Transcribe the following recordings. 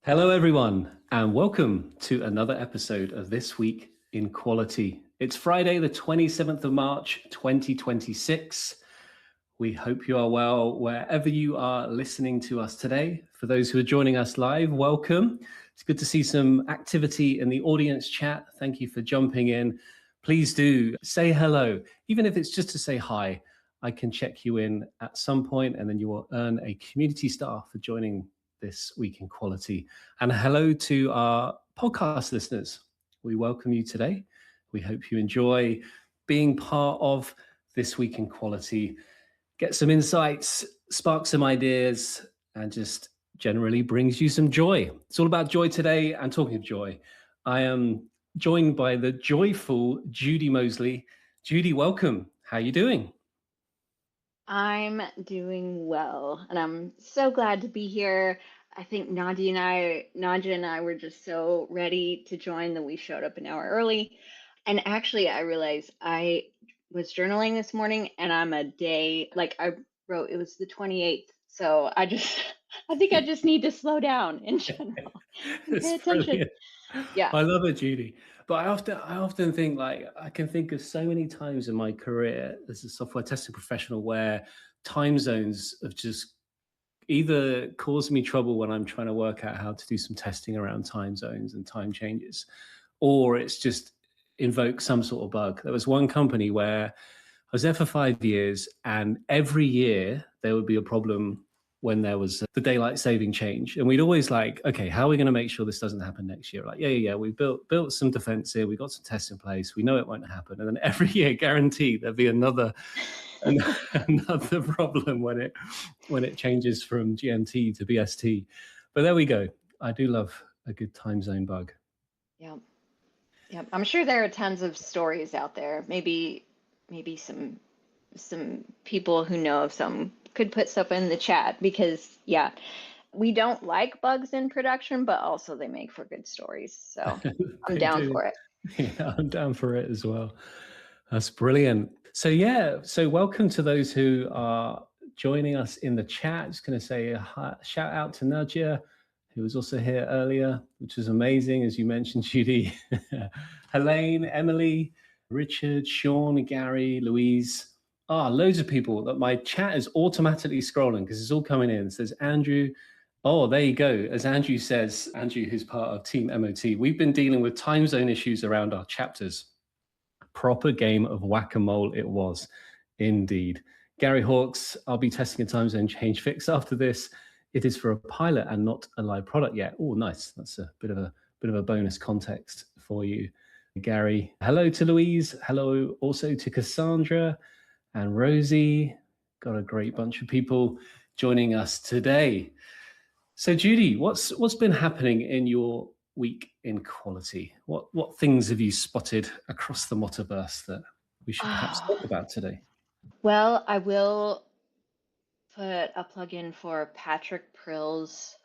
Hello, everyone, and welcome to another episode of This Week in Quality. It's Friday, the 27th of March, 2026. We hope you are well wherever you are listening to us today. For those who are joining us live, welcome. It's good to see some activity in the audience chat. Thank you for jumping in. Please do say hello, even if it's just to say hi. I can check you in at some point, and then you will earn a community star for joining This Week in Quality. And hello to our podcast listeners. We welcome you today. We hope you enjoy being part of This Week in Quality. Get some insights, spark some ideas, and just generally brings you some joy. It's all about joy today. And talking of joy, I am joined by the joyful Judy Mosley. Judy, welcome. How are you doing? I'm doing well, and I'm so glad to be here. I think Nadia and I were just so ready to join that we showed up an hour early. And actually, I realized I was journaling this morning, and I'm a day, like I wrote, it was the 28th. So I think I just need to slow down in general and pay attention. Brilliant. Yeah. I love it, Judy. But I often think, like, I can think of so many times in my career as a software testing professional where time zones have just either caused me trouble when I'm trying to work out how to do some testing around time zones and time changes, or it's just invoked some sort of bug. There was one company where I was there for 5 years, and every year there would be a problem when there was the daylight saving change. And we'd always like, okay, how are we going to make sure this doesn't happen next year? Like, yeah. We built some defense here. We got some tests in place. We know it won't happen. And then every year, guaranteed, there'll be another problem when it changes from GMT to BST. But there we go. I do love a good time zone bug. Yeah. I'm sure there are tons of stories out there. Maybe some people who know of some could put stuff in the chat, because we don't like bugs in production, but also they make for good stories. So I'm down for it. Yeah, I'm down for it as well. That's brilliant. So welcome to those who are joining us in the chat. Just going to say a shout out to Nadia, who was also here earlier, which was amazing, as you mentioned, Judy. Helene, Emily, Richard, Sean, Gary, Louise. Loads of people. That my chat is automatically scrolling because it's all coming in. It says Andrew. Oh, there you go. As Andrew says, Andrew, who's part of Team MOT, we've been dealing with time zone issues around our chapters. Proper game of whack-a-mole it was, indeed. Gary Hawks, I'll be testing a time zone change fix after this. It is for a pilot and not a live product yet. Oh, nice. That's a bit of a bonus context for you, Gary. Hello to Louise. Hello also to Cassandra and Rosie. Got a great bunch of people joining us today. So, Judy, what's been happening in your week in quality? What things have you spotted across the MoTaverse that we should perhaps talk about today? Well, I will put a plug in for Patrick Peirl's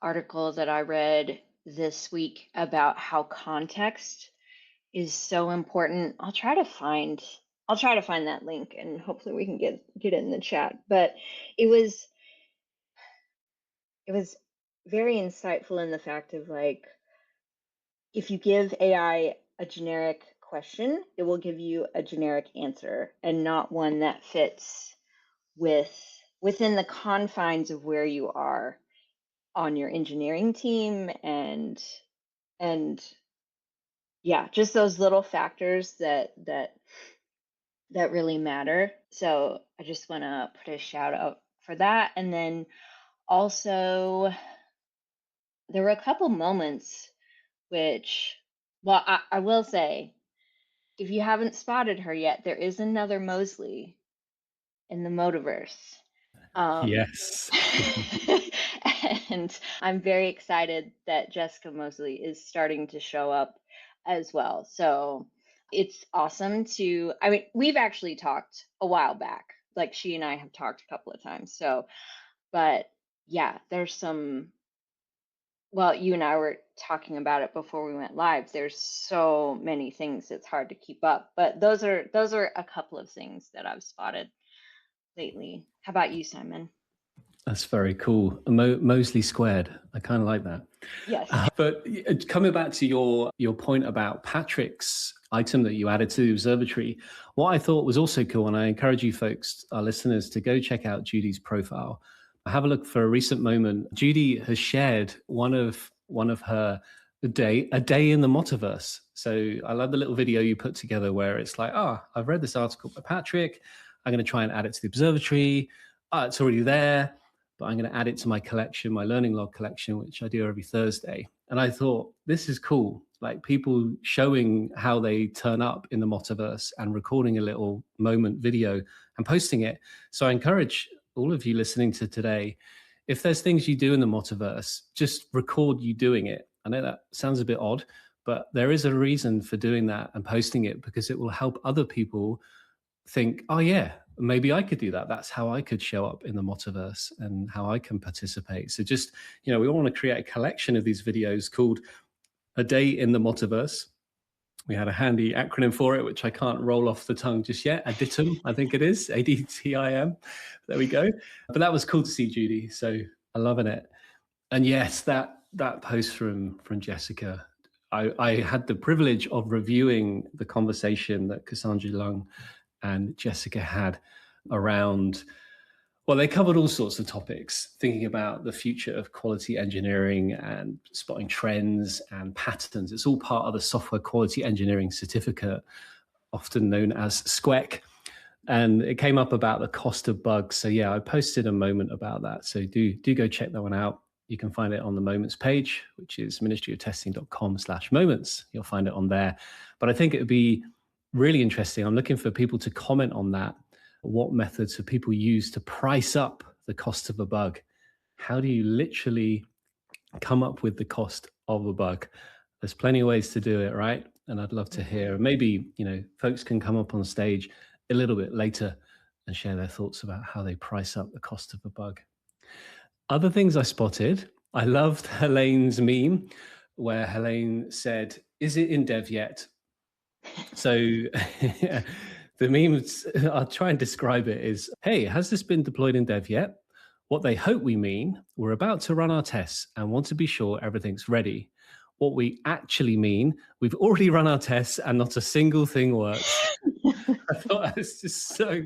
article that I read this week about how context is so important. I'll try to find that link, and hopefully we can get it in the chat. But it was very insightful in the fact of, like, if you give AI a generic question, it will give you a generic answer and not one that fits within the confines of where you are on your engineering team, and just those little factors that really matter. So I just want to put a shout out for that. And then also, there were a couple moments which, well, I will say, if you haven't spotted her yet, there is another Mosley in the MoTaverse. Yes. And I'm very excited that Jessica Mosley is starting to show up as well. So it's awesome we've actually talked a while back. Like, she and I have talked a couple of times. So, but yeah, there's some, well, you and I were talking about it before we went live. There's so many things it's hard to keep up. But those are a couple of things that I've spotted lately. How about you, Simon? That's very cool. Mosley squared. I kind of like that. Yes. But coming back to your point about Patrick's item that you added to the observatory, what I thought was also cool, and I encourage you folks, our listeners, to go check out Judy's profile. Have a look for a recent moment. Judy has shared one of her a day in the MoTaverse. So I love the little video you put together where it's like, I've read this article by Patrick. I'm going to try and add it to the observatory. It's already there, but I'm going to add it to my collection, my learning log collection, which I do every Thursday. And I thought, this is cool. Like people showing how they turn up in the MoTaverse and recording a little moment video and posting it. So I encourage all of you listening to today, if there's things you do in the MoTaverse, just record you doing it. I know that sounds a bit odd, but there is a reason for doing that and posting it, because it will help other people think, oh yeah, maybe I could do that. That's how I could show up in the MoTaverse and how I can participate. So just, we want to create a collection of these videos called A Day in the MoTaverse. We had a handy acronym for it, which I can't roll off the tongue just yet. ADITIM, I think it is, ADTIM. There we go. But that was cool to see, Judy. So I'm loving it. And yes, that post from Jessica, I had the privilege of reviewing the conversation that Cassandra Lung and Jessica had around, well, they covered all sorts of topics, thinking about the future of quality engineering and spotting trends and patterns. It's all part of the Software Quality Engineering Certificate, often known as SQEC. And it came up about the cost of bugs. So yeah, I posted a moment about that. So do go check that one out. You can find it on the Moments page, which is ministryoftesting.com/moments. You'll find it on there. But I think it would be really interesting. I'm looking for people to comment on that. What methods have people used to price up the cost of a bug? How do you literally come up with the cost of a bug? There's plenty of ways to do it, right? And I'd love to hear. Maybe, folks can come up on stage a little bit later and share their thoughts about how they price up the cost of a bug. Other things I spotted, I loved Helene's meme where Helene said, "Is it in dev yet?" So the memes, I'll try and describe it, is, hey, has this been deployed in dev yet? What they hope we mean, we're about to run our tests and want to be sure everything's ready. What we actually mean, we've already run our tests and not a single thing works. I thought that was just so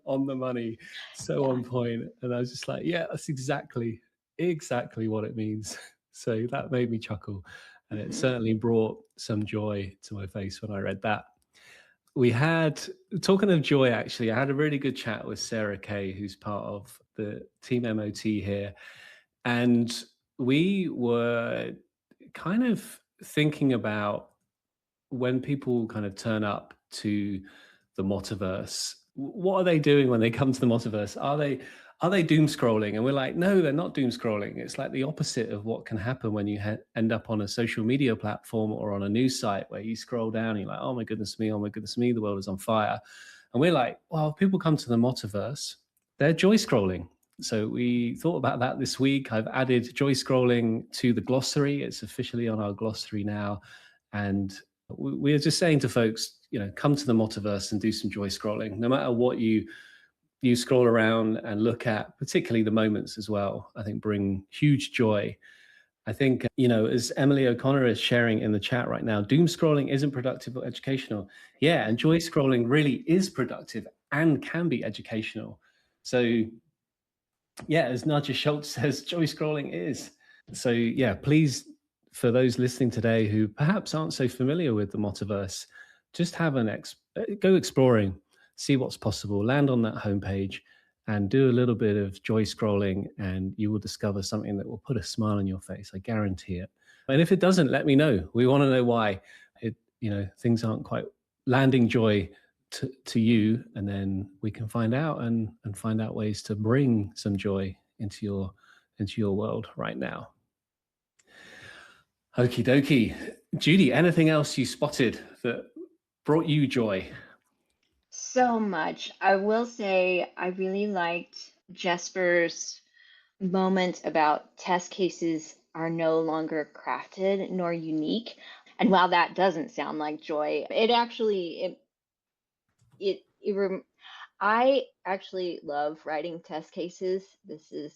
on the money, so on point. And I was just like, yeah, that's exactly what it means. So that made me chuckle. And it certainly brought some joy to my face when I read that. We had, talking of joy, actually, I had a really good chat with Sarah Kay, who's part of the Team MOT here. And we were kind of thinking about when people kind of turn up to the MoTaverse, what are they doing when they come to the MoTaverse? Are they doom scrolling? And we're like, no, they're not doom scrolling. It's like the opposite of what can happen when you end up on a social media platform or on a news site where you scroll down and you're like, oh my goodness me, the world is on fire. And we're like, well, if people come to the MoTaverse, they're joy scrolling. So we thought about that this week. I've added joy scrolling to the glossary. It's officially on our glossary now. And we're just saying to folks, come to the MoTaverse and do some joy scrolling. No matter what you scroll around and look at, particularly the moments as well, I think bring huge joy. I think, as Emily O'Connor is sharing in the chat right now, doom scrolling isn't productive or educational. Yeah, and joy scrolling really is productive and can be educational. So yeah, as Nadja Schultz says, joy scrolling is. So yeah, please, for those listening today who perhaps aren't so familiar with the MoTaverse, just have go exploring, see what's possible, land on that homepage and do a little bit of joy scrolling, and you will discover something that will put a smile on your face. I guarantee it. And if it doesn't, let me know. We want to know why things aren't quite landing joy to you, and then we can find out and find out ways to bring some joy into your world right now. Okie dokie. Judy, anything else you spotted that brought you joy? So much. I will say I really liked Jesper's moment about test cases are no longer crafted nor unique. And while that doesn't sound like joy, it actually I actually love writing test cases. This is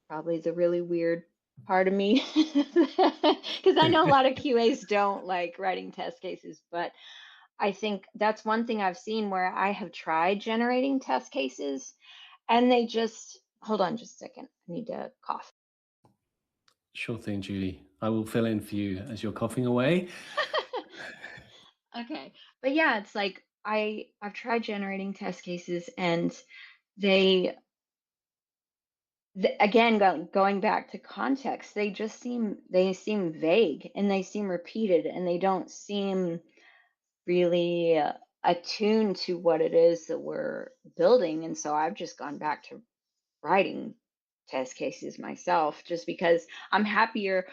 probably the really weird part of me because I know a lot of QAs don't like writing test cases, but I think that's one thing I've seen where I have tried generating test cases and they just hold on just a second. I need to cough. Sure thing, Judy. I will fill in for you as you're coughing away. Okay. But yeah, it's like I've tried generating test cases and they again going back to context, they seem vague and they seem repeated and they don't seem really attuned to what it is that we're building. And so I've just gone back to writing test cases myself just because I'm happier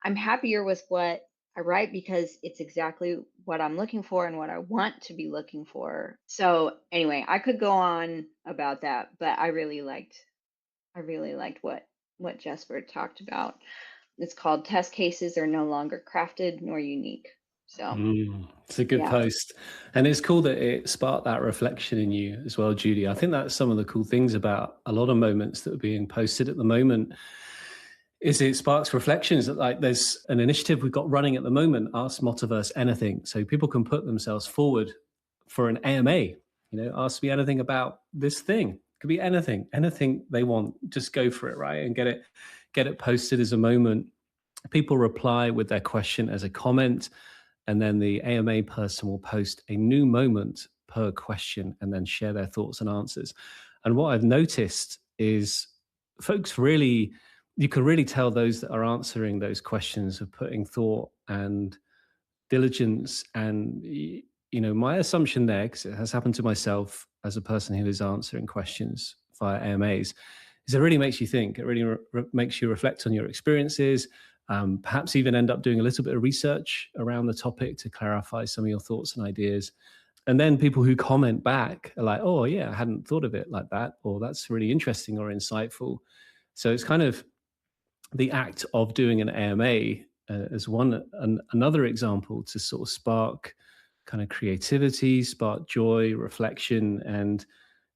with what I write because it's exactly what I'm looking for and what I want to be looking for. So anyway, I could go on about that, but I really liked what Jesper talked about. It's called Test Cases Are No Longer Crafted Nor Unique. So It's a good yeah. post. And it's cool that it sparked that reflection in you as well, Judy. I think that's some of the cool things about a lot of moments that are being posted at the moment is it sparks reflections. Like there's an initiative we've got running at the moment, Ask MoTaverse Anything. So people can put themselves forward for an AMA, ask me anything about this thing. It could be anything they want. Just go for it, right? And get it posted as a moment. People reply with their question as a comment, and then the AMA person will post a new moment per question and then share their thoughts and answers. And what I've noticed is folks really, you can really tell those that are answering those questions are putting thought and diligence. And my assumption there, because it has happened to myself as a person who is answering questions via AMAs, is it really makes you think. It really makes you reflect on your experiences, perhaps even end up doing a little bit of research around the topic to clarify some of your thoughts and ideas. And then people who comment back are like, oh yeah, I hadn't thought of it like that, or that's really interesting or insightful. So it's kind of the act of doing an AMA as another example to sort of spark kind of creativity, spark joy, reflection, and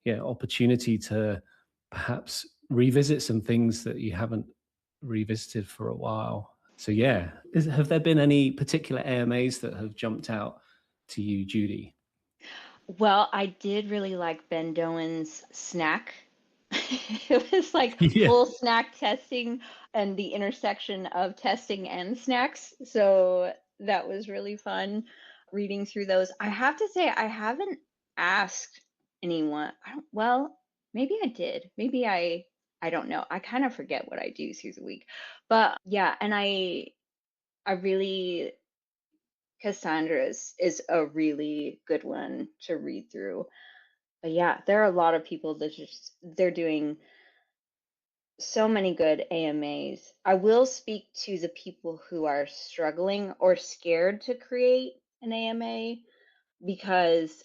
opportunity to perhaps revisit some things that you haven't revisited for a while. So yeah, have there been any particular AMAs that have jumped out to you, Judy? Well, I did really like Ben Doan's snack. It was like Yeah. full snack testing and the intersection of testing and snacks. So that was really fun reading through those. I have to say, I haven't asked anyone. Well, maybe I did. I don't know. I kind of forget what I do through the week. But yeah, and I really Cassandra's is a really good one to read through. But yeah, there are a lot of people that they're doing so many good AMAs. I will speak to the people who are struggling or scared to create an AMA because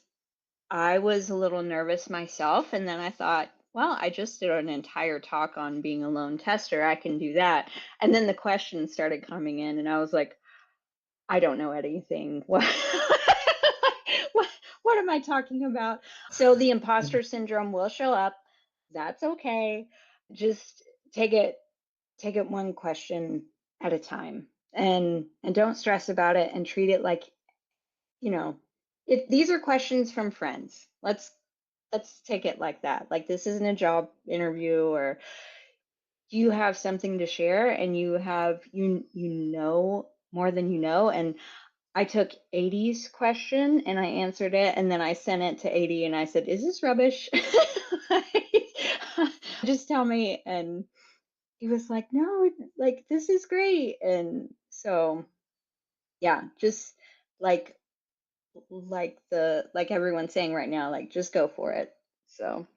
I was a little nervous myself. And then I thought, well, I just did an entire talk on being a lone tester. I can do that. And then the questions started coming in, and I was like, I don't know anything. What am I talking about? So the imposter syndrome will show up. That's okay. Just take it one question at a time, and don't stress about it, and treat it like, if these are questions from friends. Let's take it like that. Like this isn't a job interview, or you have something to share and you have you know more than you know. And I took 80's question and I answered it, and then I sent it to 80 and I said, is this rubbish? Just tell me. And he was like, no, like this is great. And so yeah, just like everyone's saying right now, like just go for it. So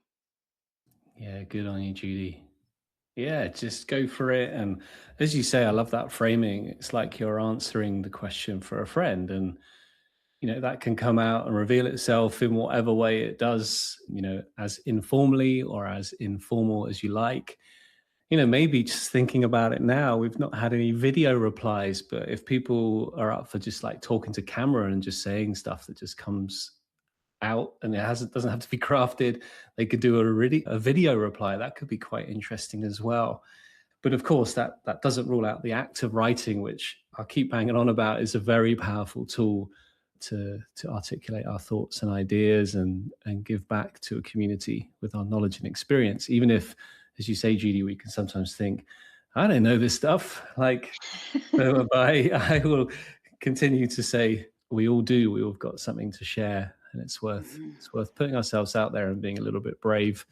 Yeah, good on you, Judy. Yeah, just go for it. And as you say, I love that framing. It's like you're answering the question for a friend, and that can come out and reveal itself in whatever way it does, as informally or as informal as you like. Maybe just thinking about it now, we've not had any video replies, but if people are up for just like talking to camera and just saying stuff that just comes out, and doesn't have to be crafted. They could do a video reply. That could be quite interesting as well. But of course, that doesn't rule out the act of writing, which I keep banging on about is a very powerful tool to articulate our thoughts and ideas and give back to a community with our knowledge and experience. Even if, as you say, Judy, we can sometimes think, I don't know this stuff. Like, but I will continue to say we all do. We all got something to share, and it's worth putting ourselves out there and being a little bit brave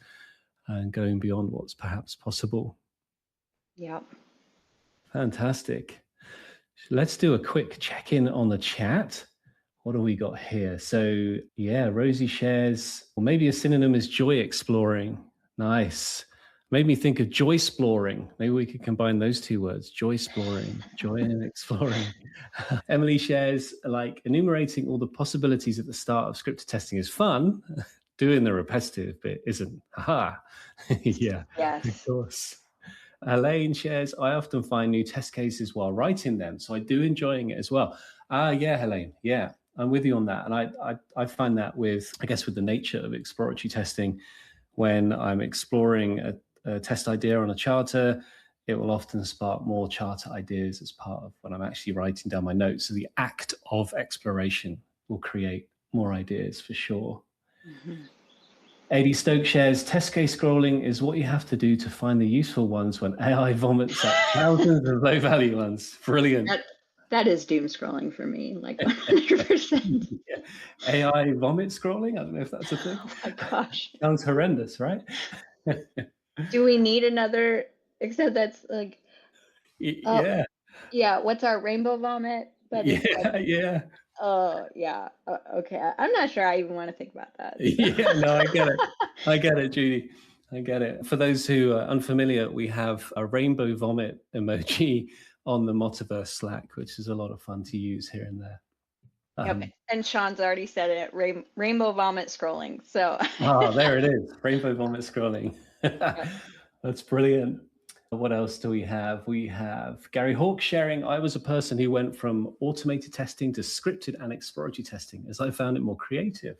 and going beyond what's perhaps possible. Yep. Fantastic. Let's do a quick check-in on the chat. What do we got here? So yeah, Rosie shares, or maybe a synonym is joy exploring. Nice. Made me think of joy exploring. Maybe we could combine those two words, joy exploring, joy and exploring. Emily shares, like, enumerating all the possibilities at the start of scripted testing is fun. Doing the repetitive bit isn't. Haha. Yeah, yes, of course. Helene shares, I often find new test cases while writing them, so I do enjoying it as well. Yeah, Helene, yeah, I'm with you on that. And I find that with the nature of exploratory testing, when I'm exploring a test idea on a charter, it will often spark more charter ideas as part of when I'm actually writing down my notes. So the act of exploration will create more ideas for sure. Mm-hmm. AD Stoke shares, test case scrolling is what you have to do to find the useful ones when AI vomits up thousands of low value ones. Brilliant. That is doom scrolling for me, like 100%. Yeah. AI vomit scrolling? I don't know if that's a thing. Oh my gosh. Sounds horrendous, right? Do we need another, except that's like, yeah. Yeah, what's our rainbow vomit? But yeah. Oh, yeah. Okay. I'm not sure I even want to think about that. So. Yeah, no, I get it. I get it, Judy. I get it. For those who are unfamiliar, we have a rainbow vomit emoji on the MoTaverse Slack, which is a lot of fun to use here and there. Yep. And Sean's already said it, rainbow vomit scrolling. So there it is. Rainbow vomit scrolling. Yep. That's brilliant. What else do we have? We have Gary Hawke sharing, I was a person who went from automated testing to scripted and exploratory testing as I found it more creative.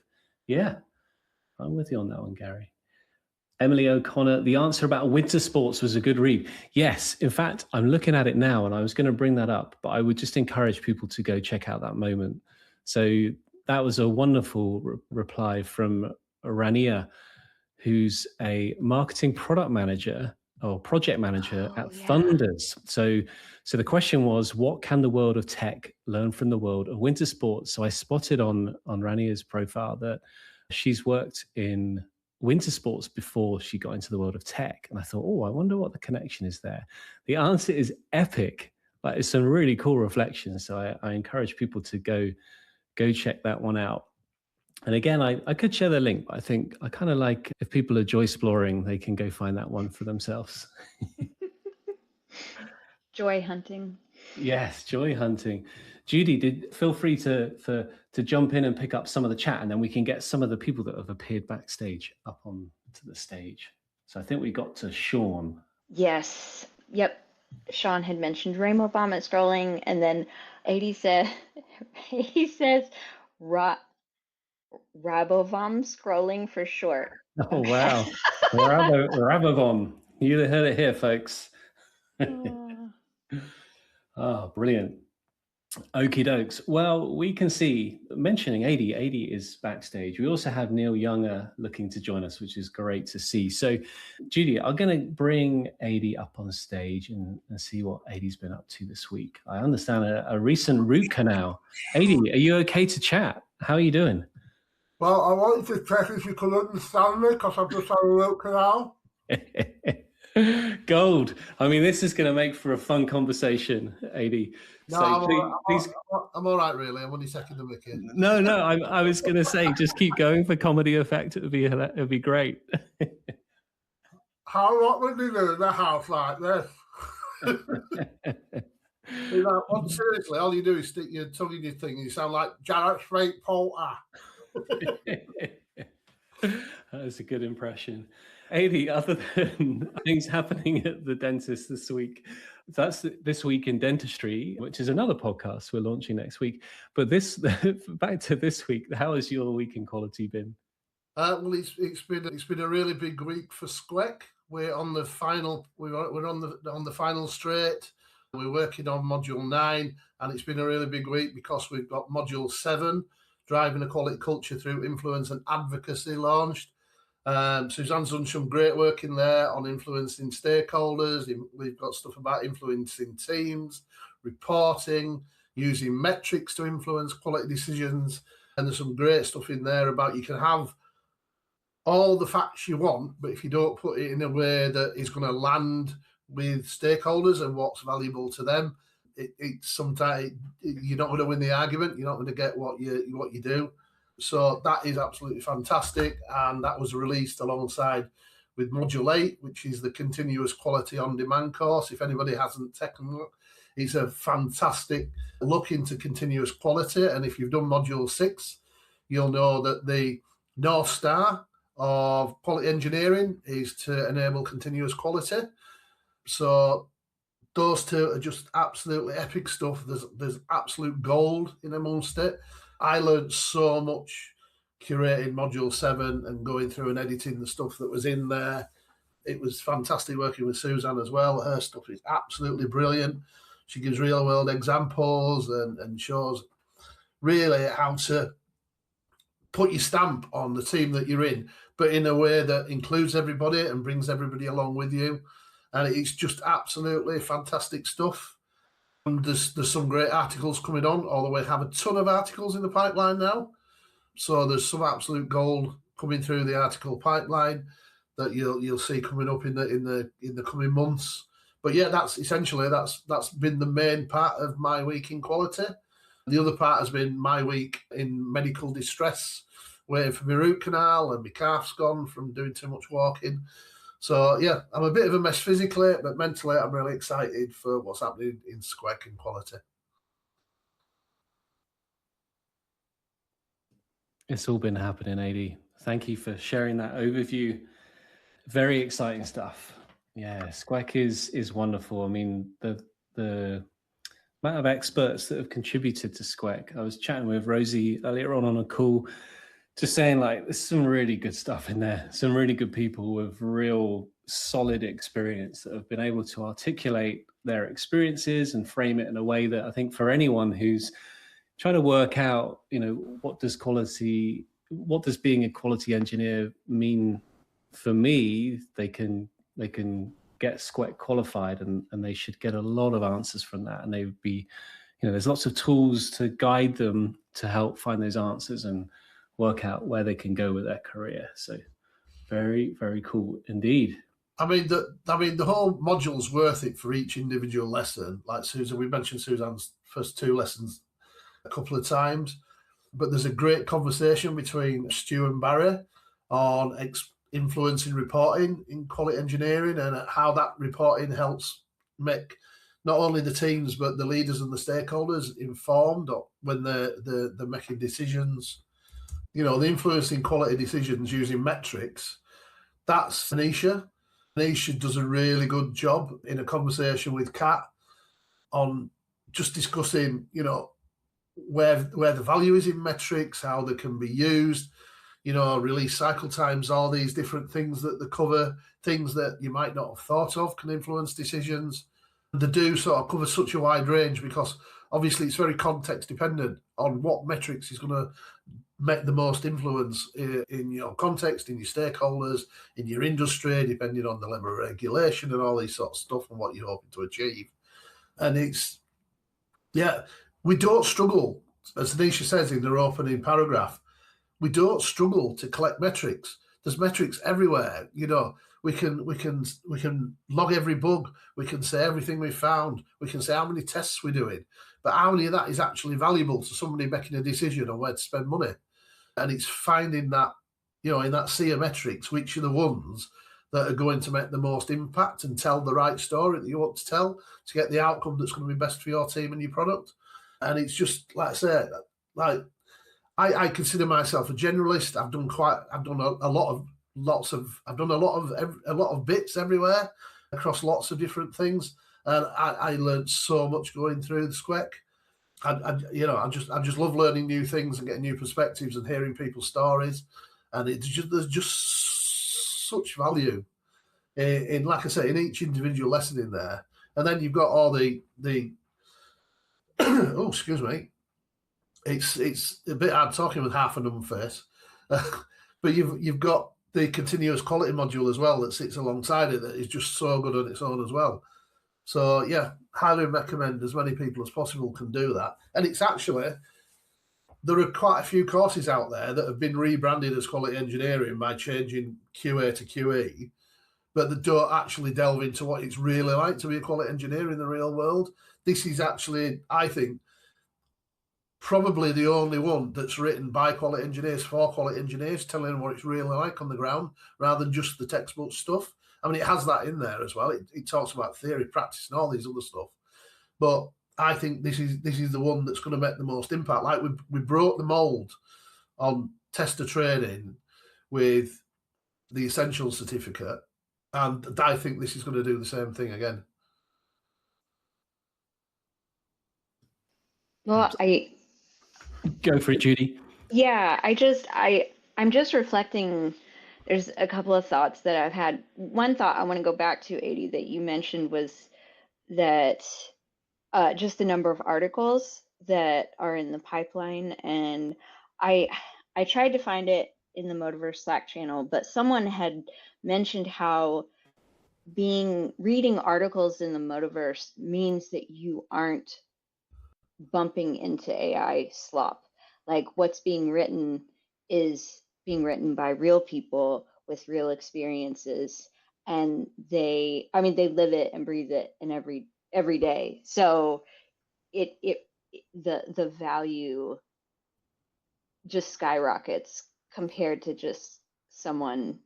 Yeah, I'm with you on that one, Gary. Emily O'Connor, the answer about winter sports was a good read. Yes, in fact, I'm looking at it now and I was going to bring that up, but I would just encourage people to go check out that moment. So that was a wonderful reply from Rania, who's a marketing product manager or project manager at Thunders. So the question was, what can the world of tech learn from the world of winter sports? So I spotted on Rania's profile that she's worked in winter sports before she got into the world of tech. And I thought, I wonder what the connection is there. The answer is epic. Like, it's some really cool reflections. So I encourage people to go check that one out. And again, I could share the link, but I think I kind of like, if people are joy exploring, they can go find that one for themselves. Joy hunting. Yes, joy hunting. Judy, feel free to jump in and pick up some of the chat, and then we can get some of the people that have appeared backstage up onto the stage. So I think we got to Sean. Yes. Yep. Sean had mentioned rainbow vomit scrolling, and then he says Rabovom scrolling for short. Oh, wow. Rabovom. You heard it here, folks. Oh, brilliant. Okie dokes. Well, we can see, mentioning 80 is backstage. We also have Neil Younger looking to join us, which is great to see. So, Judy, I'm going to bring 80 up on stage and see what 80's been up to this week. I understand a recent root canal. 80, are you okay to chat? How are you doing? Well, I wanted to check if you could understand me because I've just had a root canal. Gold. I mean, this is going to make for a fun conversation, 80. No, so I'm all right, really. I'm only second the wicket. No, I was going to say, just keep going for comedy effect. It'd be great. What would you do in a house like this? Seriously, all you do is stick your tongue in your thing. You sound like Jarrett Straight Poulter. That's a good impression. 80, other than things happening at the dentist this week, That's This Week in Dentistry, which is another podcast we're launching next week. But this, back to this week, how has your week in quality been? Well, it's been a really big week for SQEC. We're on the final. We're on the final straight. We're working on module 9, and it's been a really big week because we've got module 7, driving a quality culture through influence and advocacy, launched. Suzanne's done some great work in there on influencing stakeholders. We've got stuff about influencing teams, reporting, using metrics to influence quality decisions. And there's some great stuff in there about you can have all the facts you want, but if you don't put it in a way that is going to land with stakeholders and what's valuable to them, it's sometimes you're not going to win the argument. You're not going to get what you do. So that is absolutely fantastic, and that was released alongside with Module 8, which is the Continuous Quality on Demand course. If anybody hasn't taken it, it's a fantastic look into continuous quality. And if you've done Module 6, you'll know that the North Star of quality engineering is to enable continuous quality. So those two are just absolutely epic stuff. There's absolute gold in amongst it. I learned so much curating Module 7 and going through and editing the stuff that was in there. It was fantastic working with Suzanne as well. Her stuff is absolutely brilliant. She gives real world examples and shows really how to put your stamp on the team that you're in, but in a way that includes everybody and brings everybody along with you. And it's just absolutely fantastic stuff. And there's some great articles coming on, although we have a ton of articles in the pipeline now. So there's some absolute gold coming through the article pipeline that you'll see coming up in the coming months. But yeah, that's been the main part of my week in quality. The other part has been my week in medical distress, waiting for my root canal, and my calf's gone from doing too much walking. So yeah, I'm a bit of a mess physically, but mentally I'm really excited for what's happening in SQEC and quality. It's all been happening, AD. Thank you for sharing that overview. Very exciting stuff. Yeah, SQEC is wonderful. I mean, the amount of experts that have contributed to SQEC. I was chatting with Rosie earlier on a call, just saying, like, there's some really good stuff in there, some really good people with real solid experience that have been able to articulate their experiences and frame it in a way that I think for anyone who's trying to work out, what does being a quality engineer mean for me, they can get SQEC qualified, and they should get a lot of answers from that. And they would be, there's lots of tools to guide them to help find those answers and work out where they can go with their career. So very, very cool indeed. I mean, the whole module's worth it for each individual lesson. Like Susan, we mentioned Suzanne's first 2 lessons a couple of times, but there's a great conversation between Stu and Barry on influencing reporting in quality engineering and how that reporting helps make not only the teams but the leaders and the stakeholders informed when they're making decisions. The influencing quality decisions using metrics, that's Anisha. Anisha does a really good job in a conversation with Kat on just discussing, where the value is in metrics, how they can be used, release cycle times, all these different things that they cover, things that you might not have thought of can influence decisions. They do sort of cover such a wide range because obviously it's very context dependent on what metrics is going to make the most influence in your context, in your stakeholders, in your industry, depending on the level of regulation and all these sort of stuff and what you're hoping to achieve. And we don't struggle, as Anisha says in her opening paragraph, we don't struggle to collect metrics. There's metrics everywhere. We can log every bug. We can say everything we found. We can say how many tests we're doing. But how many of that is actually valuable to somebody making a decision on where to spend money? And it's finding that, in that sea of metrics, which are the ones that are going to make the most impact and tell the right story that you want to tell to get the outcome that's going to be best for your team and your product. And it's just, like I said, I consider myself a generalist. I've done a lot of bits everywhere across lots of different things. And I learned so much going through the SQEC. I just love learning new things and getting new perspectives and hearing people's stories. And there's just such value in, like I say, in each individual lesson in there. And then you've got all the oh, excuse me. It's a bit hard talking with half a numb face, but you've got the continuous quality module as well that sits alongside it that is just so good on its own as well. So yeah, highly recommend as many people as possible can do that. And it's actually, there are quite a few courses out there that have been rebranded as quality engineering by changing QA to QE, but that don't actually delve into what it's really like to be a quality engineer in the real world. This is actually, I think, probably the only one that's written by quality engineers for quality engineers, telling them what it's really like on the ground, rather than just the textbook stuff. I mean, it has that in there as well. It talks about theory, practice, and all these other stuff. But I think this is the one that's going to make the most impact. Like we broke the mold on tester training with the Essentials certificate, and I think this is going to do the same thing again. Well, Go for it, Judy. Yeah, I'm just reflecting. There's a couple of thoughts that I've had. One thought I want to go back to, 80, that you mentioned was that just the number of articles that are in the pipeline. And I tried to find it in the MoTaverse Slack channel, but someone had mentioned how reading articles in the MoTaverse means that you aren't bumping into AI slop. Like what's being written is being written by real people with real experiences, and they live it and breathe it in every day. So the value just skyrockets compared to just someone,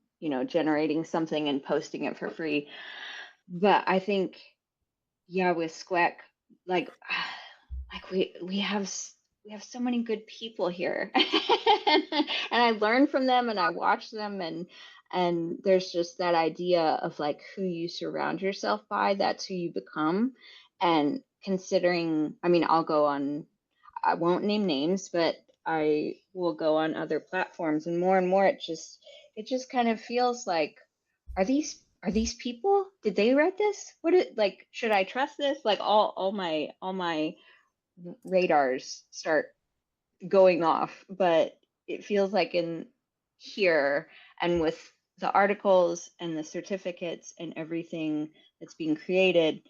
generating something and posting it for free. But I think, yeah, with SQEC, like we have so many good people here, and I learn from them and I watch them, and there's just that idea of like who you surround yourself by, that's who you become. And considering, I won't name names, but I will go on other platforms, and more it just kind of feels like, are these people? Did they write this? Should I trust this? Like all my radars start going off. But it feels like in here, and with the articles and the certificates and everything that's being created,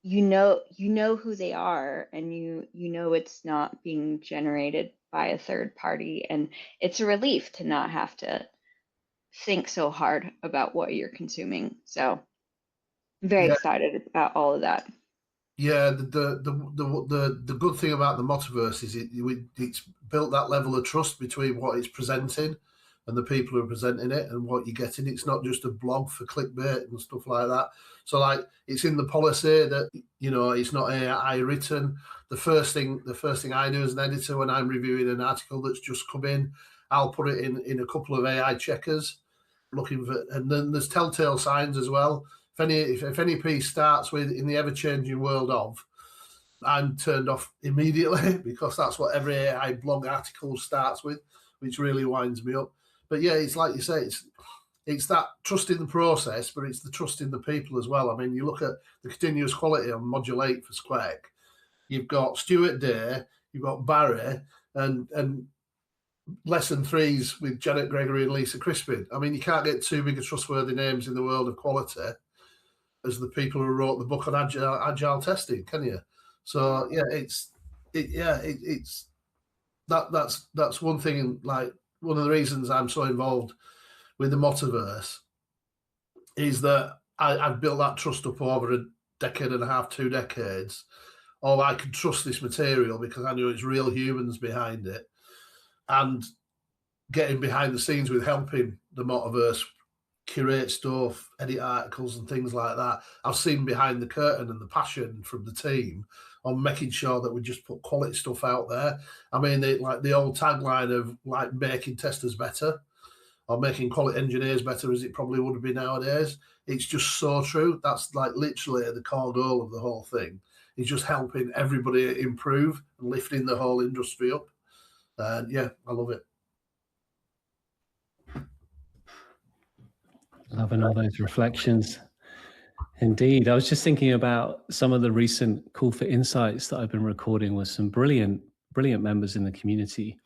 you know who they are, and you know it's not being generated by a third party, and it's a relief to not have to think so hard about what you're consuming. So I'm very excited about all of that. Yeah, the good thing about the MoTaverse is it's built that level of trust between what it's presenting and the people who are presenting it and what you're getting. It's not just a blog for clickbait and stuff like that. So like it's in the policy that, it's not AI written. The first thing I do as an editor when I'm reviewing an article that's just come in, I'll put it in a couple of AI checkers, looking for, and then there's telltale signs as well. If any piece starts with "in the ever-changing world of," I'm turned off immediately, because that's what every AI blog article starts with, which really winds me up. But yeah, it's like you say, it's that trust in the process, but it's the trust in the people as well. I mean, you look at the continuous quality on Module 8 for SQEC, you've got Stuart Day, you've got Barry, and Lesson 3s with Janet Gregory and Lisa Crispin. I mean, you can't get too big of trustworthy names in the world of quality as the people who wrote the book on agile testing, can you? So yeah, that's one thing. Like one of the reasons I'm so involved with the MoTaverse is that I've built that trust up over a decade and a half, 2 decades. Oh, I can trust this material because I know it's real humans behind it, and getting behind the scenes with helping the MoTaverse curate stuff, edit articles and things like that. I've seen behind the curtain and the passion from the team on making sure that we just put quality stuff out there. I mean, like the old tagline of like making testers better, or making quality engineers better as it probably would be nowadays. It's just so true. That's like literally the core goal of the whole thing. Is just helping everybody improve and lifting the whole industry up. And yeah, I love it. Loving all those reflections. Indeed. I was just thinking about some of the recent Call for Insights that I've been recording with some brilliant members in the community.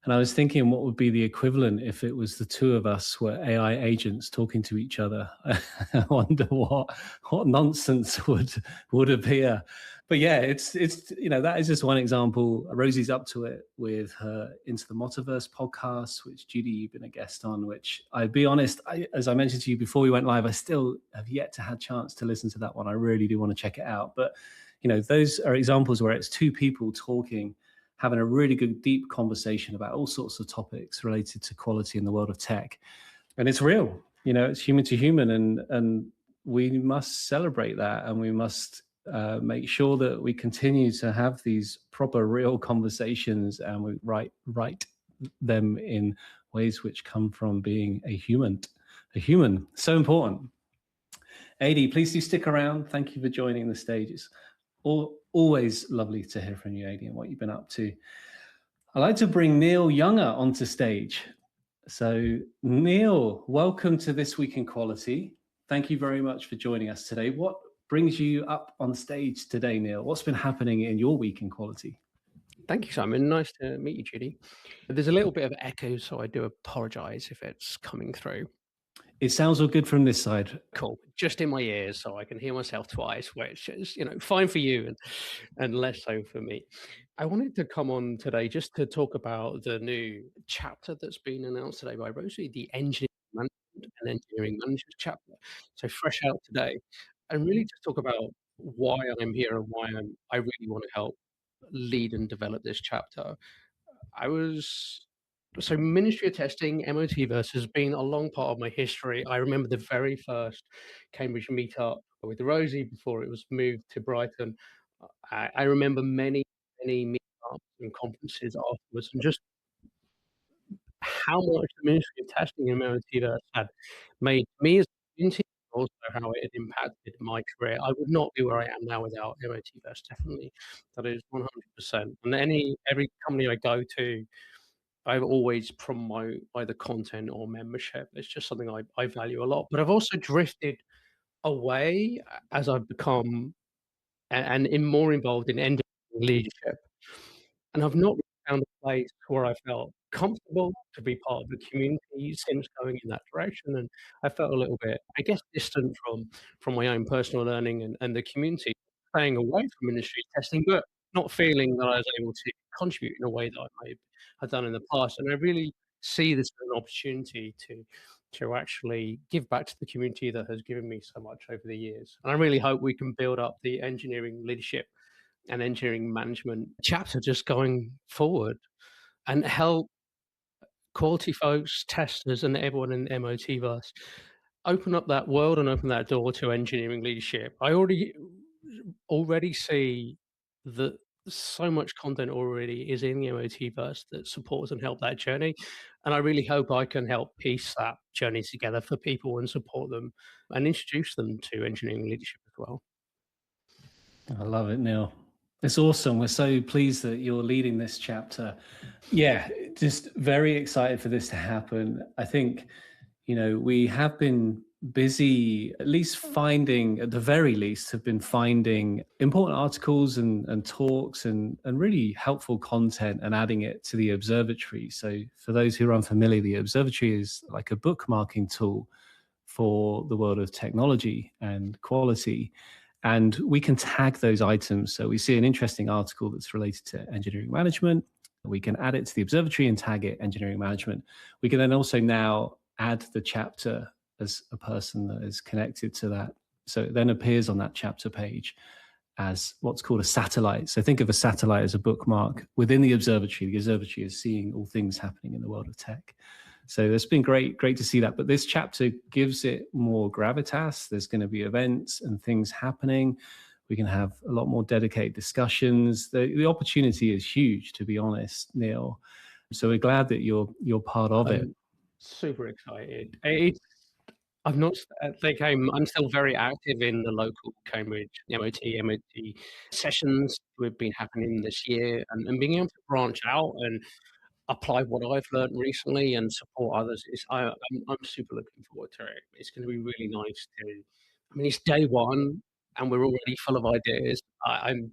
And I was thinking what would be the equivalent if it was the two of us were AI agents talking to each other. I wonder what nonsense would appear. But yeah, it's that is just one example. Rosie's up to it with her Into the MoTaverse podcast, which Judy, you've been a guest on, which I'd be honest, as I mentioned to you before we went live, I still have yet to have a chance to listen to that one. I really do want to check it out. But those are examples where it's two people talking, having a really good, deep conversation about all sorts of topics related to quality in the world of tech. And it's real, it's human to human, and we must celebrate that, and we must make sure that we continue to have these proper, real conversations, and we write them in ways which come from being a human. So important. Adi, please do stick around. Thank you for joining the stage. It's always lovely to hear from you, Adi, and what you've been up to. I'd like to bring Neil Younger onto stage. So Neil, welcome to This Week in Quality. Thank you very much for joining us today. What brings you up on stage today, Neil? What's been happening in your week in quality? Thank you, Simon. Nice to meet you, Judy. There's a little bit of echo, so I do apologize if it's coming through. It sounds all good from this side. Cool. Just in my ears, so I can hear myself twice, which is, fine for you and less so for me. I wanted to come on today just to talk about the new chapter that's been announced today by Rosie, the Engineering Management and Engineering Managers chapter. So fresh out today, and really just talk about why I'm here and why I really want to help lead and develop this chapter. So Ministry of Testing, MoTverse, has been a long part of my history. I remember the very first Cambridge meetup with Rosie before it was moved to Brighton. I remember many meetups and conferences afterwards, and just how much the Ministry of Testing and MoTverse had made me as a community, also how it had impacted my career. I would not be where I am now without MoTverse, definitely. That is 100%. And every company I go to, I've always promote either content or membership. It's just something I value a lot. But I've also drifted away as I've become and more involved in engineering leadership. And I've not really found a place where I felt comfortable to be part of the community since going in that direction. And I felt a little bit, I guess, distant from my own personal learning and the community, staying away from Ministry of Testing, but not feeling that I was able to contribute in a way that I may have done in the past. And I really see this as an opportunity to actually give back to the community that has given me so much over the years. And I really hope we can build up the engineering leadership and engineering management chapter just going forward and help quality folks, testers, and everyone in MoTverse open up that world and open that door to engineering leadership. I already see that so much content already is in the MoTverse that supports and help that journey. And I really hope I can help piece that journey together for people and support them and introduce them to engineering leadership as well. I love it, Neil. It's awesome. We're so pleased that you're leading this chapter. Yeah, just very excited for this to happen. I think, we have been busy, at the very least, have been finding important articles and talks and really helpful content and adding it to the Observatory. So for those who are unfamiliar, the Observatory is like a bookmarking tool for the world of technology and quality. And we can tag those items. So we see an interesting article that's related to engineering management. We can add it to the Observatory and tag it engineering management. We can then also now add the chapter as a person that is connected to that. So it then appears on that chapter page as what's called a satellite. So think of a satellite as a bookmark within the Observatory. The Observatory is seeing all things happening in the world of tech. So it's been great to see that. But this chapter gives it more gravitas. There's going to be events and things happening. We can have a lot more dedicated discussions. The opportunity is huge, to be honest, Neil. So we're glad that you're part of it. Super excited. I'm still very active in the local Cambridge MOT sessions we've been happening this year, and being able to branch out and apply what I've learned recently and support others. I'm super looking forward to it. It's going to be really nice to. I mean, it's day one, and we're already full of ideas. I'm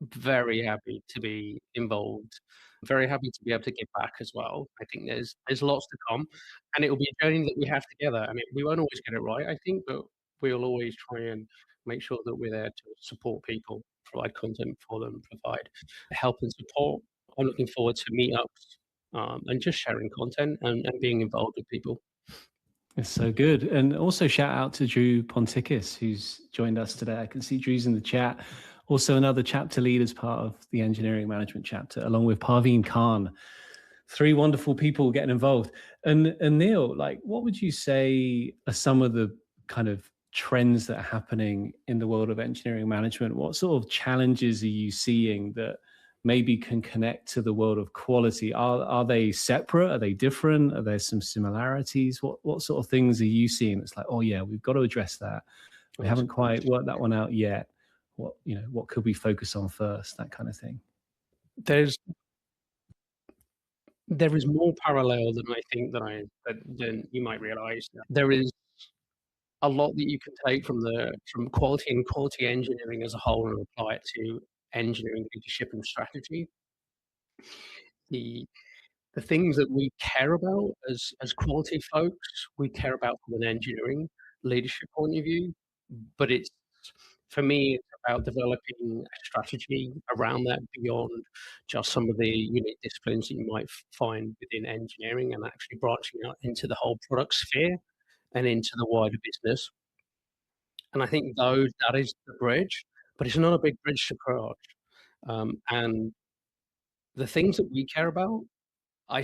very happy to be involved. Very happy to be able to give back as well. I think there's lots to come, and it will be a journey that we have together. I mean, we won't always get it right, I think, but we'll always try and make sure that we're there to support people, provide content for them, provide help and support. I'm looking forward to meetups and just sharing content and being involved with people. It's so good. And also shout out to Drew Ponticus, who's joined us today. I can see Drew's in the chat. Also another chapter lead as part of the engineering management chapter, along with Parveen Khan. 3 wonderful people getting involved. And Neil, like, what would you say are some of the kind of trends that are happening in the world of engineering management? What sort of challenges are you seeing that maybe can connect to the world of quality? Are they separate? Are they different? Are there some similarities? What sort of things are you seeing that's like, oh yeah, we've got to address that. We haven't quite worked that one out yet. What could we focus on first? That kind of thing. There is more parallel than I think than you might realize. There is a lot that you can take from quality and quality engineering as a whole and apply it to engineering leadership and strategy. The things that we care about as quality folks, we care about from an engineering leadership point of view, but for me, it's about developing a strategy around that beyond just some of the unique disciplines that you might find within engineering, and actually branching out into the whole product sphere and into the wider business. And I think that is the bridge, but it's not a big bridge to cross. And the things that we care about, I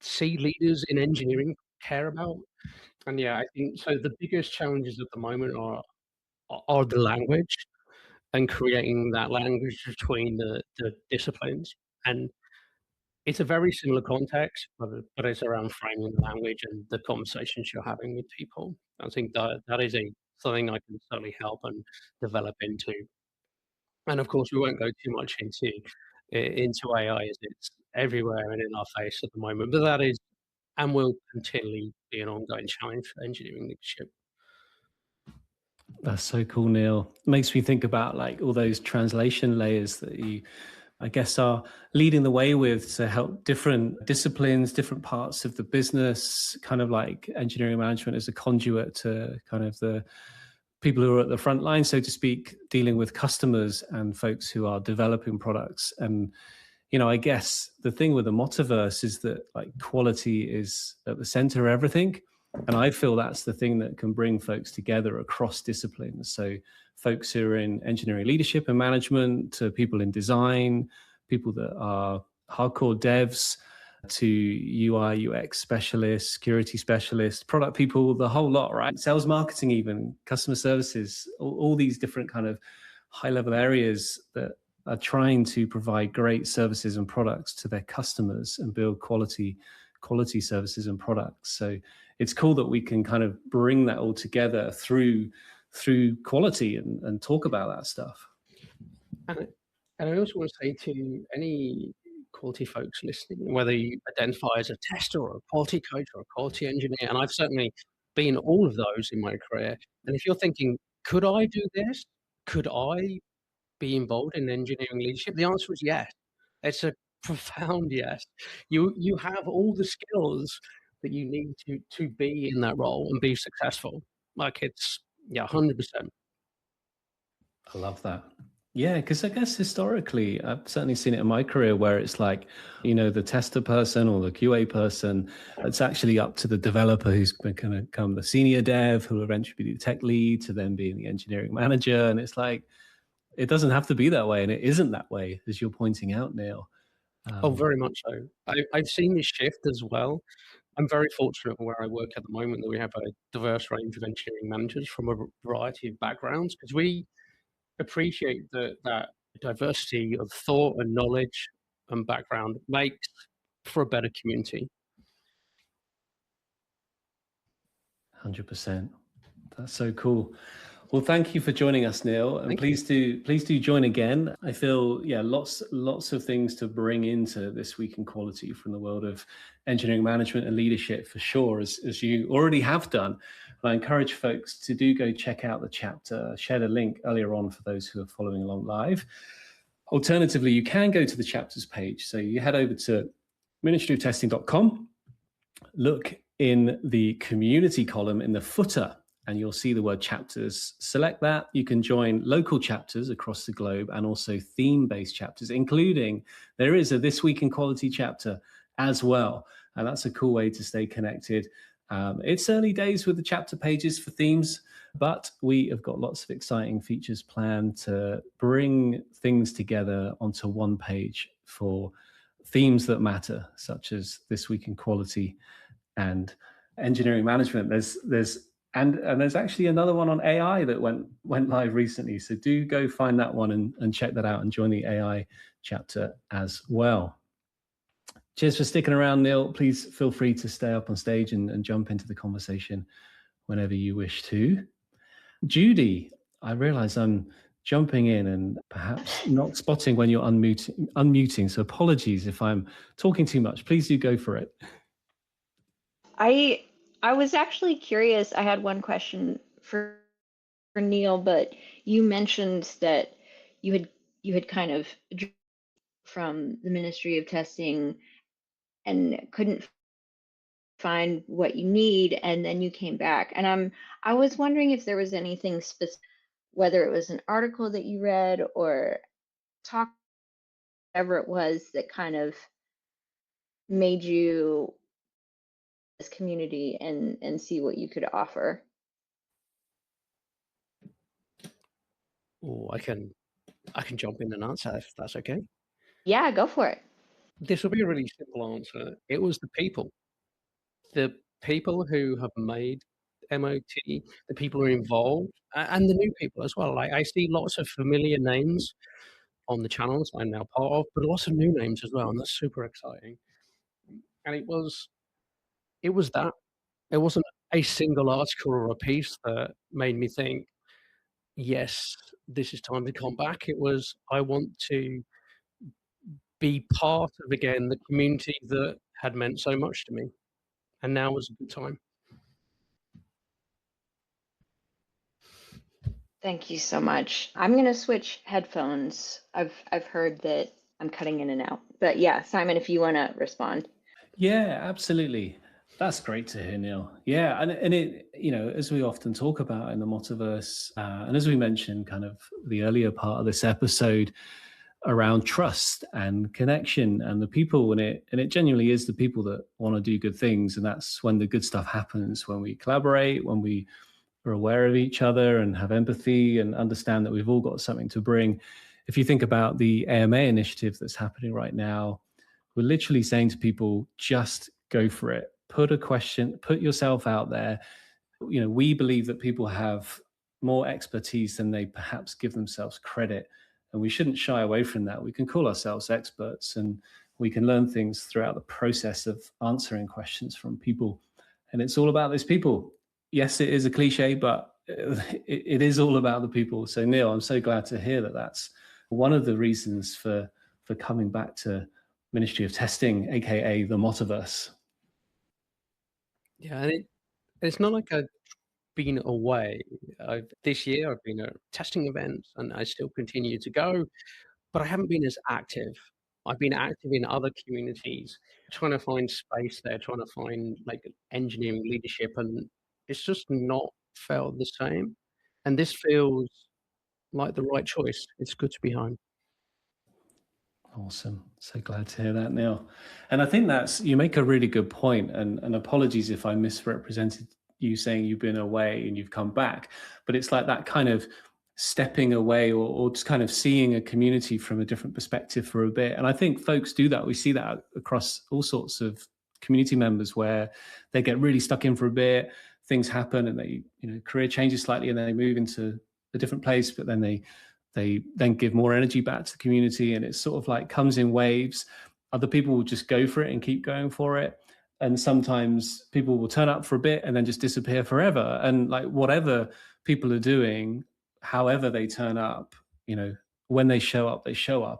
see leaders in engineering care about. And yeah, I think so. The biggest challenges at the moment are the language and creating that language between the disciplines. And it's a very similar context, but it's around framing the language and the conversations you're having with people. I think that is something I can certainly help and develop into. And of course, we won't go too much into AI, as it's everywhere and in our face at the moment. But that is, and will continually be, an ongoing challenge for engineering leadership. That's so cool, Neil. Makes me think about like all those translation layers that you, I guess, are leading the way with to help different disciplines, different parts of the business, kind of like engineering management as a conduit to kind of the people who are at the front line, so to speak, dealing with customers and folks who are developing products. And, I guess the thing with the MoTaverse is that like quality is at the center of everything. And I feel that's the thing that can bring folks together across disciplines. So folks who are in engineering leadership and management, to people in design, people that are hardcore devs, to UI, UX specialists, security specialists, product people, the whole lot, right? Sales, marketing, even customer services, all these different kind of high level areas that are trying to provide great services and products to their customers and build quality services and products. So it's cool that we can kind of bring that all together through quality and talk about that stuff. And I also want to say to any quality folks listening, whether you identify as a tester or a quality coach or a quality engineer, and I've certainly been all of those in my career. And if you're thinking, could I do this? Could I be involved in engineering leadership? The answer is yes. It's a profound yes. You have all the skills that you need to be in that role and be successful. Like, it's 100%. I love that. Yeah, because I guess historically, I've certainly seen it in my career where it's like, the tester person or the QA person, it's actually up to the developer who's going to become the senior dev, who will eventually be the tech lead, to then being the engineering manager. And it's like, it doesn't have to be that way. And it isn't that way, as you're pointing out, Neil. Very much so. I've seen this shift as well. I'm very fortunate where I work at the moment that we have a diverse range of engineering managers from a variety of backgrounds, because we appreciate that diversity of thought and knowledge and background makes for a better community. 100%. That's so cool. Well, thank you for joining us, Neil, and please do join again. I feel lots of things to bring into This Week in Quality from the world of engineering management and leadership for sure, as you already have done. And I encourage folks to do go check out the chapter. I shared a link earlier on for those who are following along live. Alternatively, you can go to the chapters page. So you head over to ministryoftesting.com, look in the community column in the footer, and you'll see the word chapters. Select that. You can join local chapters across the globe and also theme-based chapters, including there is a This Week in Quality chapter as well. And that's a cool way to stay connected. It's early days with the chapter pages for themes, but we have got lots of exciting features planned to bring things together onto one page for themes that matter, such as This Week in Quality and engineering management. There's actually another one on AI that went live recently. So do go find that one and check that out and join the AI chapter as well. Cheers for sticking around, Neil. Please feel free to stay up on stage and jump into the conversation whenever you wish to. Judy, I realize I'm jumping in and perhaps not spotting when you're unmuting. So apologies if I'm talking too much. Please do go for it. I was actually curious. I had one question for Neil, but you mentioned that you had kind of from the Ministry of Testing and couldn't find what you need, and then you came back. And I was wondering if there was anything specific, whether it was an article that you read or talk, whatever it was, that kind of made you this community and see what you could offer. Oh, I can jump in and answer if that's okay. Yeah, go for it. This will be a really simple answer. It was the people who have made MOT, the people who are involved, and the new people as well. Like I see lots of familiar names on the channels I'm now part of, but lots of new names as well, and that's super exciting. And it was that. It wasn't a single article or a piece that made me think, yes, this is time to come back. It was, I want to be part of, again, the community that had meant so much to me. And now was a good time. Thank you so much. I'm going to switch headphones. I've heard that I'm cutting in and out. But yeah, Simon, if you want to respond. Yeah, absolutely. That's great to hear, Neil. Yeah, and it, as we often talk about in the MoTaverse, and as we mentioned kind of the earlier part of this episode around trust and connection and the people, and it genuinely is the people that want to do good things, and that's when the good stuff happens, when we collaborate, when we are aware of each other and have empathy and understand that we've all got something to bring. If you think about the AMA initiative that's happening right now, we're literally saying to people, just go for it. Put a question, put yourself out there. We believe that people have more expertise than they perhaps give themselves credit. And we shouldn't shy away from that. We can call ourselves experts, and we can learn things throughout the process of answering questions from people. And it's all about those people. Yes, it is a cliche, but it is all about the people. So Neil, I'm so glad to hear that that's one of the reasons for coming back to Ministry of Testing, aka the MoTaverse. Yeah, and it's not like I've been away. This year I've been at testing events and I still continue to go, but I haven't been as active. I've been active in other communities, trying to find space there, trying to find like engineering leadership, and it's just not felt the same. And this feels like the right choice. It's good to be home. Awesome. So glad to hear that, Neil. And I think you make a really good point, and apologies if I misrepresented you saying you've been away and you've come back, but it's like that kind of stepping away or just kind of seeing a community from a different perspective for a bit. And I think folks do that. We see that across all sorts of community members where they get really stuck in for a bit, things happen and they, career changes slightly and then they move into a different place, but then they then give more energy back to the community, and it sort of like comes in waves. Other people will just go for it and keep going for it. And sometimes people will turn up for a bit and then just disappear forever. And like whatever people are doing, however they turn up, you know, when they show up,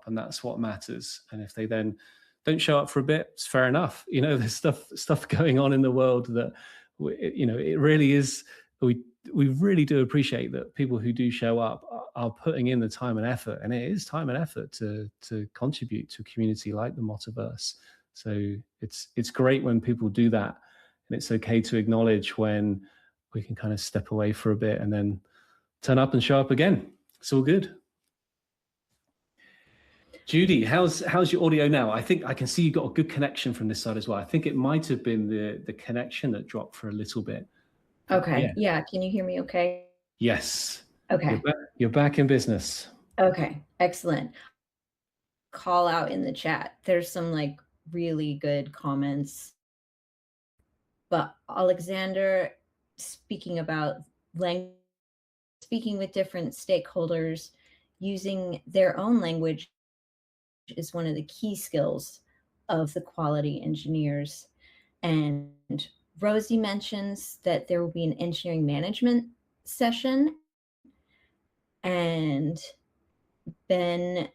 and that's what matters. And if they then don't show up for a bit, it's fair enough. You know, there's stuff going on in the world that, you know, it really is. We really do appreciate that people who do show up are putting in the time and effort, and it is time and effort to contribute to a community like the MoTaverse. So it's great when people do that, and it's okay to acknowledge when we can kind of step away for a bit and then turn up and show up again. It's all good. Judy, how's your audio now? I think I can see you got a good connection from this side as well. I think it might have been the connection that dropped for a little bit. Okay. Yeah. Can you hear me okay? Yes. Okay. You're back in business. Okay. Excellent. Call out in the chat. There's some like really good comments. But Alexander, speaking about language, speaking with different stakeholders, using their own language is one of the key skills of the quality engineers. And Rosie mentions that there will be an engineering management session. And Ben,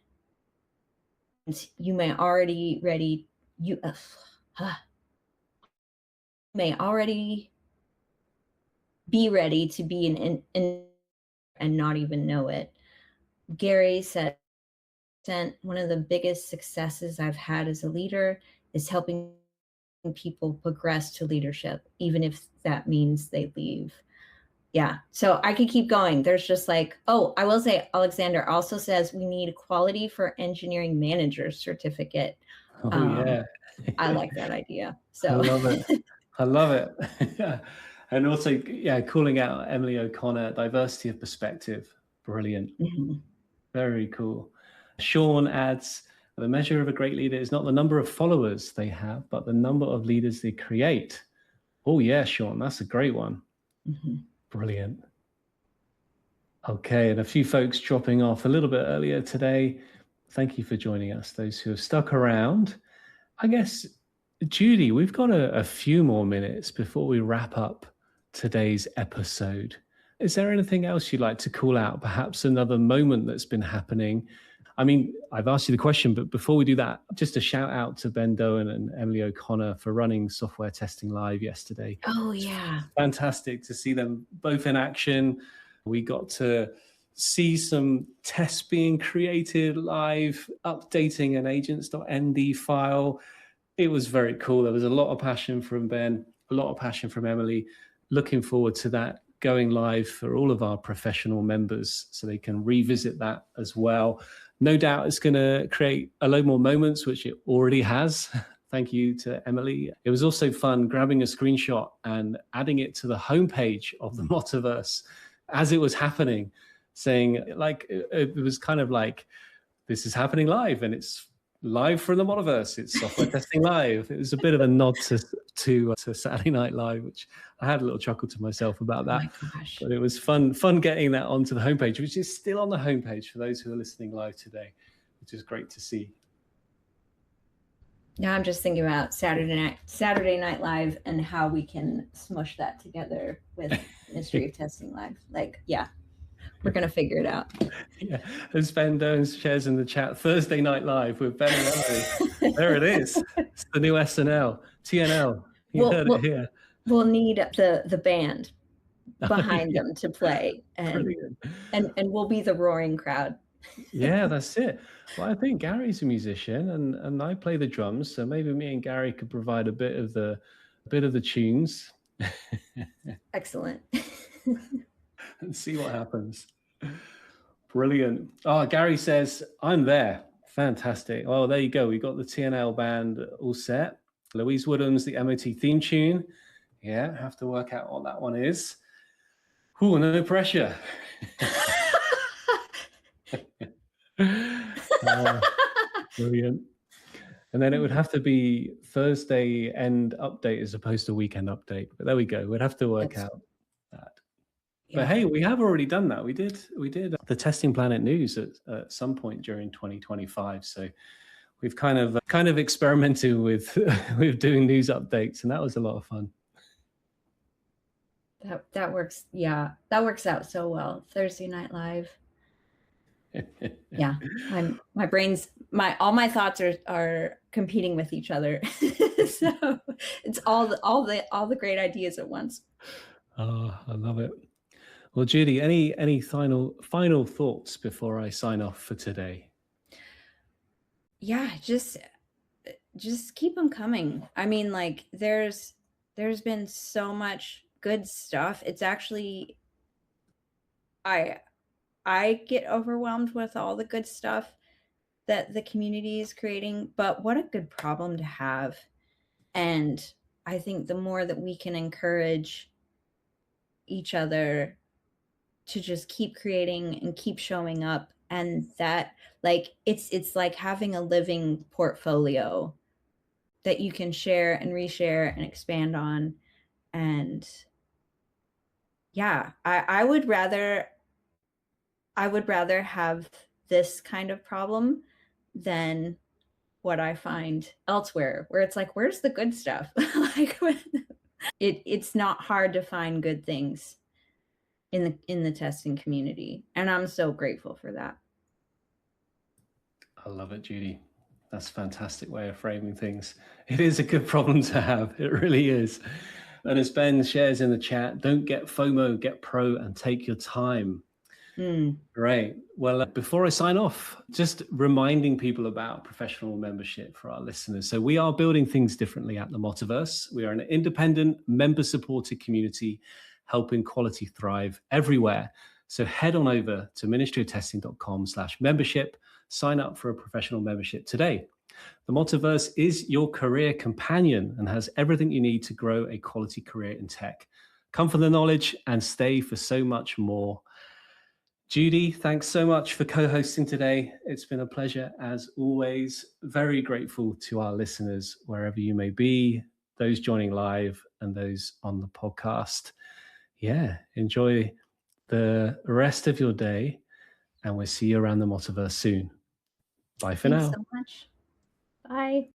you may already be ready to be in and not even know it. Gary said, one of the biggest successes I've had as a leader is helping people progress to leadership, even if that means they leave. Yeah, so I could keep going. There's just like, oh, I will say Alexander also says we need a quality for engineering manager certificate. Oh, yeah. I like that idea. So I love it. I love it. And also, yeah, calling out Emily O'Connor, diversity of perspective. Brilliant. Mm-hmm. Very cool. Sean adds, the measure of a great leader is not the number of followers they have, but the number of leaders they create. Oh, yeah, Sean, that's a great one. Mm-hmm. Brilliant. Okay, and a few folks dropping off a little bit earlier today. Thank you for joining us, those who have stuck around. I guess, Judy, we've got a few more minutes before we wrap up today's episode. Is there anything else you'd like to call out? Perhaps another moment that's been happening? I mean, I've asked you the question, but before we do that, just a shout out to Ben Doan and Emily O'Connor for running Software Testing Live yesterday. Oh, yeah. Fantastic to see them both in action. We got to see some tests being created live, updating an agents.md file. It was very cool. There was a lot of passion from Ben, a lot of passion from Emily. Looking forward to that going live for all of our professional members so they can revisit that as well. No doubt it's going to create a load more moments, which it already has. Thank you to Emily. It was also fun grabbing a screenshot and adding it to the homepage of the MoTaverse as it was happening, saying like, it was kind of like, this is happening live and it's live from the MoTaverse. It's Software Testing Live. It was a bit of a nod to Saturday Night Live, which I had a little chuckle to myself about that. Oh my gosh. But it was fun getting that onto the homepage, which is still on the homepage for those who are listening live today, which is great to see. Now I'm just thinking about Saturday Night Live and how we can smush that together with Mystery of Testing Live. Like, yeah, we're going to figure it out. Yeah, as Ben Dones shares in the chat, Thursday Night Live with Ben and Emily. There it is. It's the new SNL, TNL. You heard it here. We'll need the band behind them to play, and we'll be the roaring crowd. Yeah, that's it. Well, I think Gary's a musician and I play the drums, so maybe me and Gary could provide a bit of the tunes. Excellent. And see what happens. Brilliant. Oh, Gary says, I'm there. Fantastic. Oh, there you go. We got the TNL band all set. Louise Woodham's the MOT theme tune. Yeah, have to work out what that one is. Ooh, no pressure. Brilliant. And then it would have to be Thursday end update as opposed to weekend update. But there we go. We'd have to work out that. But hey, we have already done that. We did the Testing Planet news at some point during 2025. So we've kind of experimented with with doing news updates, and that was a lot of fun. That works. Yeah, that works out so well. Thursday Night Live. Yeah, my brain's all my thoughts are competing with each other. So it's all the great ideas at once. Oh, I love it. Well, Judy, any final thoughts before I sign off for today? Yeah, just keep them coming. I mean, like there's been so much good stuff. It's actually I get overwhelmed with all the good stuff that the community is creating, but what a good problem to have. And I think the more that we can encourage each other to just keep creating and keep showing up, and that like it's like having a living portfolio that you can share and reshare and expand on. And yeah, I would rather have this kind of problem than what I find elsewhere, where it's like, where's the good stuff? Like it's not hard to find good things in the testing community, and I'm so grateful for that. I love it, Judy. That's a fantastic way of framing things. It is a good problem to have. It really is. And as Ben shares in the chat, don't get FOMO, get pro, and take your time. Great. Well, before I sign off, just reminding people about professional membership for our listeners. So we are building things differently at the MoTaverse. We are an independent, member-supported community helping quality thrive everywhere. So head on over to ministryoftesting.com/membership. Sign up for a professional membership today. The MoTaverse is your career companion and has everything you need to grow a quality career in tech. Come for the knowledge and stay for so much more. Judy, thanks so much for co-hosting today. It's been a pleasure as always. Very grateful to our listeners, wherever you may be, those joining live and those on the podcast. Yeah, enjoy the rest of your day, and we'll see you around the MoTaverse soon. Bye for now. Thanks so much. Bye.